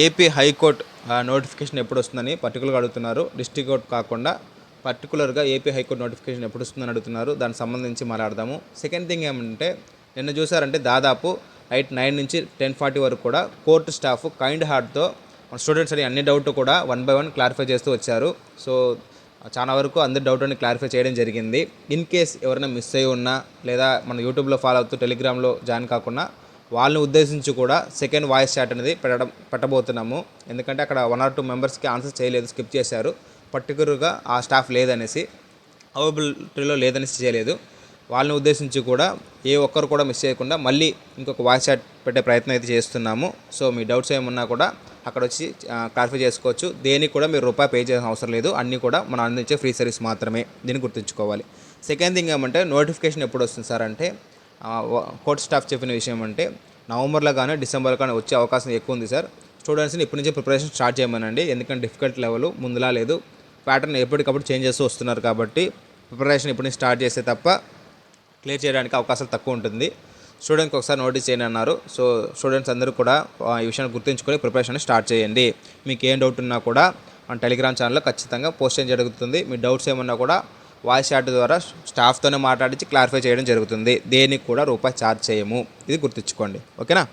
AP high court notification ఎప్పుడు వస్తుందని పర్టికులర్గా అడుగుతున్నారు. డిస్ట్రిక్ట్ కోర్టు కాకుండా పర్టికులర్గా ఏపీ హైకోర్టు నోటిఫికేషన్ ఎప్పుడు వస్తుందని అడుగుతున్నారు. దానికి సంబంధించి మాట్లాడదాము. సెకండ్ థింగ్ ఏమంటే, నిన్న చూసారంటే దాదాపు నైట్ 9 నుంచి 10:40 వరకు కూడా కోర్టు స్టాఫ్ కైండ్ హార్ట్తో స్టూడెంట్స్ అని అన్ని డౌట్ కూడా 1 by 1 క్లారిఫై చేస్తూ వచ్చారు. సో చాలా వరకు అందరి డౌట్ అని క్లారిఫై చేయడం జరిగింది. ఇన్ కేస్ ఎవరైనా మిస్ అయ్యి ఉన్నా, లేదా మన యూట్యూబ్లో ఫాలో అవుతూ టెలిగ్రామ్లో జాయిన్ కాకుండా వాళ్ళని ఉద్దేశించి కూడా సెకండ్ వాయిస్ చాట్ అనేది పెట్టబోతున్నాము. ఎందుకంటే అక్కడ 1 or 2 మెంబర్స్కి ఆన్సర్ చేయలేదు, స్కిప్ చేశారు. పర్టికులర్గా ఆ స్టాఫ్ లేదనేసి, అవైలబిలిటీలో లేదనేసి చేయలేదు. వాళ్ళని ఉద్దేశించి కూడా ఏ ఒక్కరు కూడా మిస్ చేయకుండా మళ్ళీ ఇంకొక వాయిస్ చాట్ పెట్టే ప్రయత్నం అయితే చేస్తున్నాము. సో మీ డౌట్స్ ఏమున్నా కూడా అక్కడ వచ్చి క్లారిఫై చేసుకోవచ్చు. దేనికి కూడా మీరు రూపాయి పే చేయాల్సిన అవసరం లేదు. అన్నీ కూడా మనం అందించే ఫ్రీ సర్వీస్ మాత్రమే. దీన్ని గుర్తుంచుకోవాలి. సెకండ్ థింగ్ ఏమంటే, నోటిఫికేషన్ ఎప్పుడు వస్తుంది సార్ అంటే, కోర్ట్ స్టాఫ్ చెప్పిన విషయం అంటే నవంబర్లో కానీ డిసెంబర్లో కానీ వచ్చే అవకాశం ఎక్కువ ఉంది సార్. స్టూడెంట్స్ని ఇప్పటి నుంచే ప్రిపరేషన్ స్టార్ట్ చేయమనండి. ఎందుకంటే డిఫికల్ట్ లెవెల్ ముందులా లేదు. ప్యాటర్న్ ఎప్పటికప్పుడు చేంజ్ చేస్తూ వస్తున్నారు కాబట్టి ప్రిపరేషన్ ఇప్పుడు నుంచి స్టార్ట్ చేస్తే తప్ప క్లియర్ చేయడానికి అవకాశాలు తక్కువ ఉంటుంది. స్టూడెంట్కి ఒకసారి నోటీస్ చేయండి అన్నారు. సో స్టూడెంట్స్ అందరూ కూడా ఈ విషయాన్ని గుర్తుంచుకొని ప్రిపరేషన్ స్టార్ట్ చేయండి. మీకు ఏం డౌట్ ఉన్నా కూడా మన టెలిగ్రామ్ ఛానల్లో ఖచ్చితంగా పోస్ట్ చేయడం జరుగుతుంది. మీ డౌట్స్ ఏమన్నా కూడా వాయిస్ చాట్ ద్వారా స్టాఫ్తోనే మాట్లాడించి క్లారిఫై చేయడం జరుగుతుంది. దేనికి కూడా రూపాయి ఛార్జ్ చేయము. ఇది గుర్తుంచుకోండి. ఓకేనా?